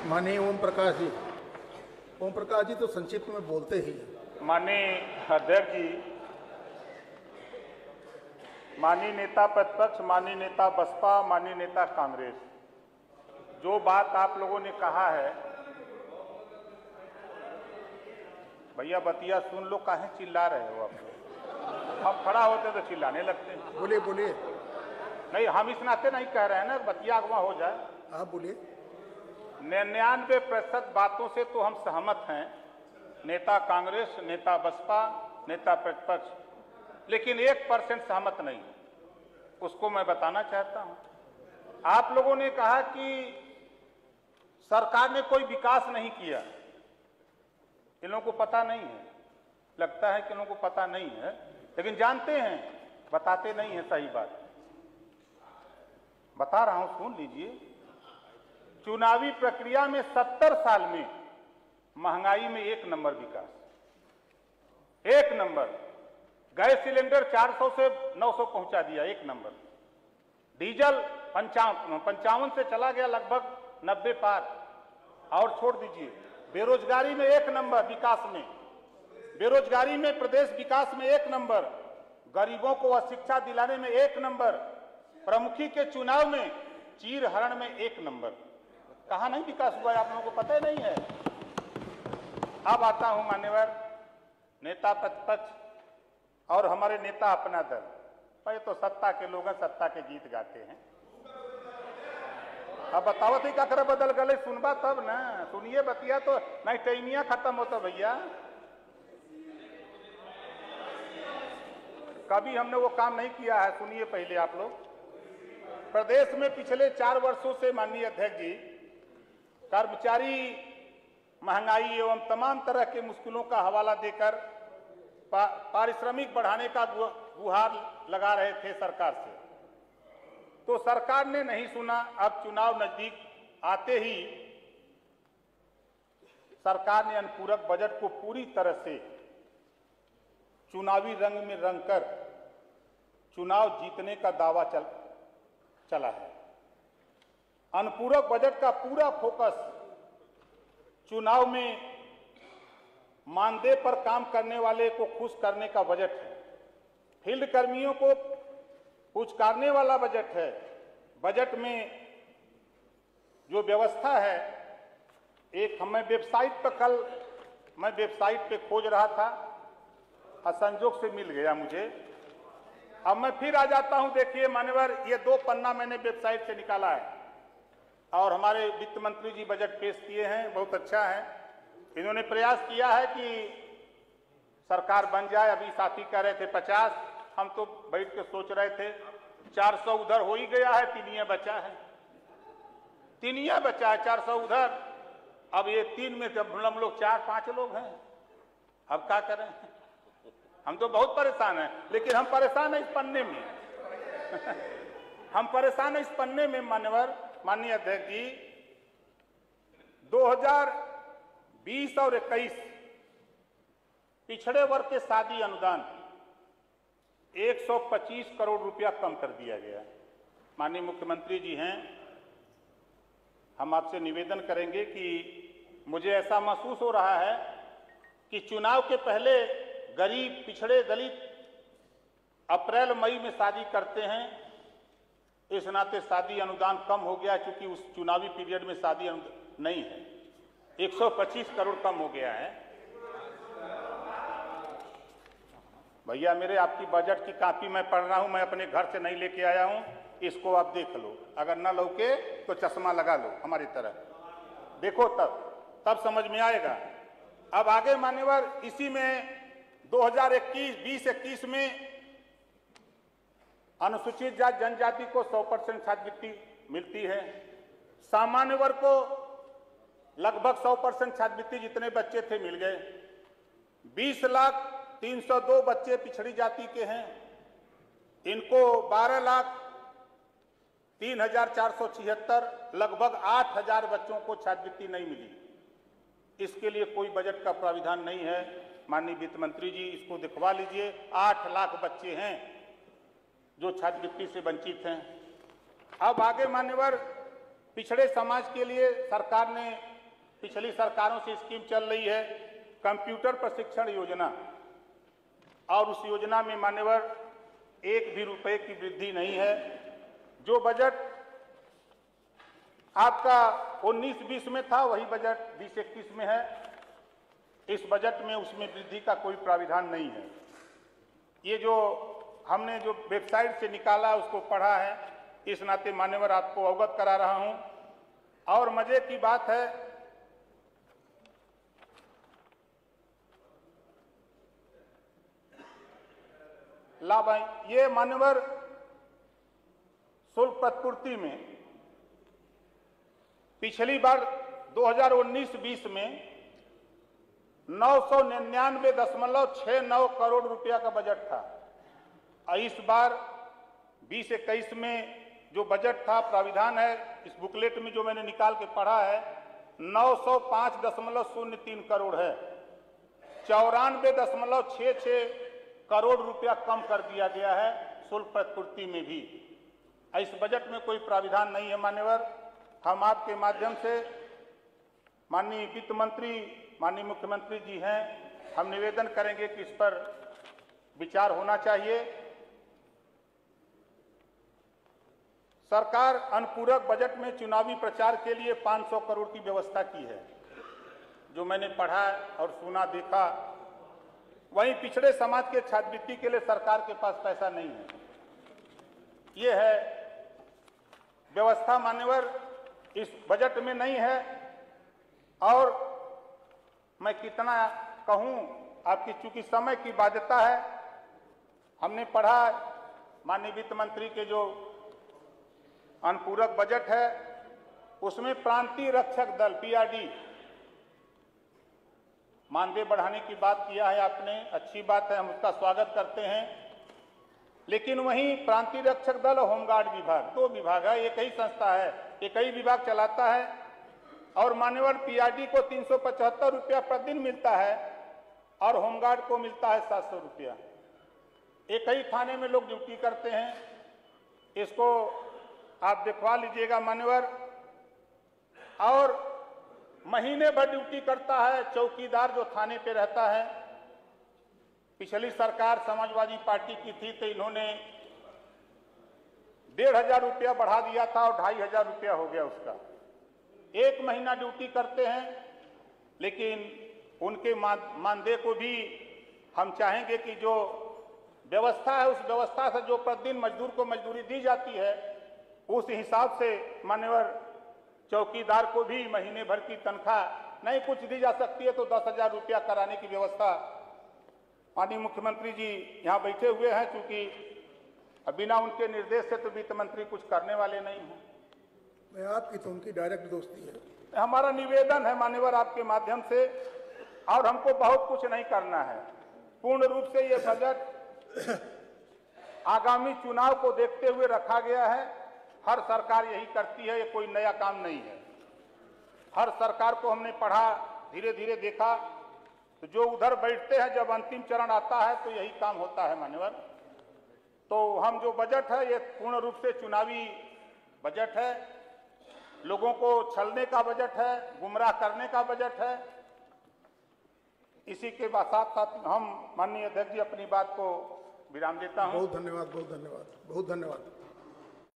माननीय ओम प्रकाश जी तो संक्षिप्त में बोलते ही हैं। माननीय अध्यक्ष जी, माननीय नेता प्रतिपक्ष, माननीय नेता बसपा, माननीय नेता कांग्रेस, जो बात आप लोगों ने कहा है, भैया बतिया सुन लो, काहे चिल्ला रहे हो आप लोग? हम खड़ा होते तो चिल्लाने लगते हैं। बोलिए बोलिए। नहीं, हम इस नाते नहीं कह रहे हैं ना, बतिया अगवा हो जाए। आप बोलिए। 99% बातों से तो हम सहमत हैं, नेता कांग्रेस, नेता बसपा, नेता प्रतिपक्ष, लेकिन 1% सहमत नहीं, उसको मैं बताना चाहता हूं। आप लोगों ने कहा कि सरकार ने कोई विकास नहीं किया। इन लोगों को पता नहीं है, लगता है कि इन लोगों को पता नहीं है, लेकिन जानते हैं, बताते नहीं है। सही बात बता रहा हूं, सुन लीजिए। चुनावी प्रक्रिया में 70 साल में महंगाई में 1 नंबर विकास, 1 नंबर। गैस सिलेंडर 400 से 900 पहुंचा दिया, 1 नंबर। डीजल 55 से चला गया लगभग 90 पार। और छोड़ दीजिए, बेरोजगारी में 1 नंबर विकास में, बेरोजगारी में प्रदेश विकास में 1 नंबर, गरीबों को अशिक्षा दिलाने में 1 नंबर, प्रमुखी के चुनाव में चीर हरण में 1 नंबर। कहां नहीं विकास हुआ है, आप लोगों को पता ही नहीं है। अब आता हूं मान्यवर नेता प्रतिपक्ष और हमारे नेता अपना दल। भाई तो सत्ता के लोग हैं, सत्ता के गीत गाते हैं। अब बताओ थी क्या करे, बदल गले सुनबा तब ना, सुनिए बतिया तो नहीं, टाइमिया खत्म होता भैया। कभी हमने वो काम नहीं किया है, सुनिए पहले आप लोग। प्रदेश में पिछले 4 वर्षों से माननीय अध्यक्ष जी, कर्मचारी महंगाई एवं तमाम तरह के मुश्किलों का हवाला देकर पारिश्रमिक बढ़ाने का गुहार लगा रहे थे सरकार से, तो सरकार ने नहीं सुना। अब चुनाव नजदीक आते ही सरकार ने अनुपूरक बजट को पूरी तरह से चुनावी रंग में रंगकर चुनाव जीतने का दावा चला है। अनुपूरक बजट का पूरा फोकस चुनाव में मानदेय पर काम करने वाले को खुश करने का बजट है, फील्ड कर्मियों को पुचकारने वाला बजट है। बजट में जो व्यवस्था है, एक हमें वेबसाइट पर कल मैं वेबसाइट पे खोज रहा था, असंजोग से मिल गया मुझे। अब मैं फिर आ जाता हूं। देखिए मान्यवर, ये 2 पन्ना मैंने वेबसाइट से निकाला है और हमारे वित्त मंत्री जी बजट पेश किए हैं, बहुत अच्छा है। इन्होंने प्रयास किया है कि सरकार बन जाए। अभी साथी कह रहे थे 50, हम तो बैठ के सोच रहे थे 400 उधर हो ही गया है, 3 बचा है, 3 बचा है, 400 उधर। अब ये 3 में जब हम लोग 4-5 लोग हैं, अब क्या करें? हम तो बहुत परेशान हैं, लेकिन हम परेशान हैं इस पन्ने में हम परेशान हैं इस पन्ने में मान्यवर, माननीय अध्यक्ष जी। 2020 और 21 पिछड़े वर्ग के शादी अनुदान 125 करोड़ रुपया कम कर दिया गया। माननीय मुख्यमंत्री जी हैं, हम आपसे निवेदन करेंगे कि मुझे ऐसा महसूस हो रहा है कि चुनाव के पहले गरीब, पिछड़े, दलित अप्रैल मई में शादी करते हैं, इस नाते शादी अनुदान कम हो गया, क्योंकि उस चुनावी पीरियड में शादी अनुदान नहीं है। 125 करोड़ कम हो गया है। भैया मेरे आपकी बजट की कॉपी मैं पढ़ रहा हूं, मैं अपने घर से नहीं लेके आया हूं, इसको आप देख लो। अगर ना लौके तो चश्मा लगा लो हमारी तरह, देखो तब समझ में आएगा। अब आगे मान्यवर, इसी में 2021 में अनुसूचित जाति जनजाति को 100% छात्रवृत्ति मिलती है। सामान्य वर्ग को लगभग 100% छात्रवृत्ति, जितने बच्चे थे मिल गए। 20,302 बच्चे पिछड़ी जाति के हैं, इनको 12,03,476, लगभग 8,000 बच्चों को छात्रवृत्ति नहीं मिली। इसके लिए कोई बजट का प्राविधान नहीं है। माननीय वित्त मंत्री जी, इसको दिखवा लीजिए। 8 लाख बच्चे हैं जो छात्रवृत्ति से वंचित हैं। अब आगे मान्यवर, पिछड़े समाज के लिए सरकार ने पिछली सरकारों से स्कीम चल रही है कंप्यूटर प्रशिक्षण योजना, और उस योजना में मान्यवर एक भी रुपए की वृद्धि नहीं है। जो बजट आपका 19-20 में था वही बजट 20-21 में है। इस बजट में उसमें वृद्धि का कोई प्राविधान नहीं है। ये जो हमने जो वेबसाइट से निकाला उसको पढ़ा है, इस नाते मान्यवर आपको अवगत करा रहा हूं। और मजे की बात है, लाभ ये मान्यवर शुल्क प्रतिपूर्ति में पिछली बार 2019-20 में 999.69 करोड़ रुपया का बजट था, और इस बार 20-21 में जो बजट था, प्राविधान है इस बुकलेट में जो मैंने निकाल के पढ़ा है, 905.03 करोड़ है। 94.66 करोड़ रुपया कम कर दिया गया है शुल्क प्रतिपूर्ति में भी। इस बजट में कोई प्राविधान नहीं है मान्यवर। हम आपके माध्यम से माननीय वित्त मंत्री, माननीय मुख्यमंत्री जी हैं, हम निवेदन करेंगे कि इस पर विचार होना चाहिए। सरकार अनुपूरक बजट में चुनावी प्रचार के लिए 500 करोड़ की व्यवस्था की है, जो मैंने पढ़ा और सुना देखा। वहीं पिछड़े समाज के छात्रवृत्ति के लिए सरकार के पास पैसा नहीं है। ये है व्यवस्था मान्यवर, इस बजट में नहीं है। और मैं कितना कहूं, आपकी चूंकि समय की बाध्यता है, हमने पढ़ा माननीय वित्त मंत्री के जो अनुपूरक बजट है उसमें प्रांतीय रक्षक दल पीआरडी मानदेय बढ़ाने की बात किया है आपने, अच्छी बात है, हम उसका स्वागत करते हैं। लेकिन वहीं प्रांतीय रक्षक दल और होमगार्ड विभाग, दो विभाग है, एक ही संस्था है, एक ही विभाग चलाता है। और मान्यवर पीआरडी को 375 रुपया प्रतिदिन मिलता है और होमगार्ड को मिलता है 700 रुपया। एक ही थाने में लोग ड्यूटी करते हैं, इसको आप दिखवा लीजिएगा मान्यवर। और महीने भर ड्यूटी करता है चौकीदार जो थाने पे रहता है। पिछली सरकार समाजवादी पार्टी की थी तो इन्होंने 1500 रुपया बढ़ा दिया था और 2500 रुपया हो गया उसका। एक महीना ड्यूटी करते हैं, लेकिन उनके मानदेय को भी हम चाहेंगे कि जो व्यवस्था है उस व्यवस्था से जो प्रतिदिन मजदूर को मजदूरी दी जाती है उस हिसाब से मान्यवर चौकीदार को भी महीने भर की तनख्वाह नहीं कुछ दी जा सकती है तो 10,000 रुपया कराने की व्यवस्था माननीय मुख्यमंत्री जी यहाँ बैठे हुए हैं। चूंकि बिना उनके निर्देश से तो वित्त मंत्री कुछ करने वाले नहीं हैं। मैं आपकी तो उनकी डायरेक्ट दोस्ती है। हमारा निवेदन है मान्यवर आपके माध्यम से, और हमको बहुत कुछ नहीं करना है। पूर्ण रूप से ये बजट आगामी चुनाव को देखते हुए रखा गया है। हर सरकार यही करती है, ये कोई नया काम नहीं है। हर सरकार को हमने पढ़ा, धीरे धीरे देखा, तो जो उधर बैठते हैं जब अंतिम चरण आता है तो यही काम होता है मान्यवर। तो हम जो बजट है ये पूर्ण रूप से चुनावी बजट है, लोगों को छलने का बजट है, गुमराह करने का बजट है। इसी के साथ साथ हम माननीय अध्यक्ष जी अपनी बात को विराम देता हूं। बहुत धन्यवाद, बहुत धन्यवाद, बहुत धन्यवाद।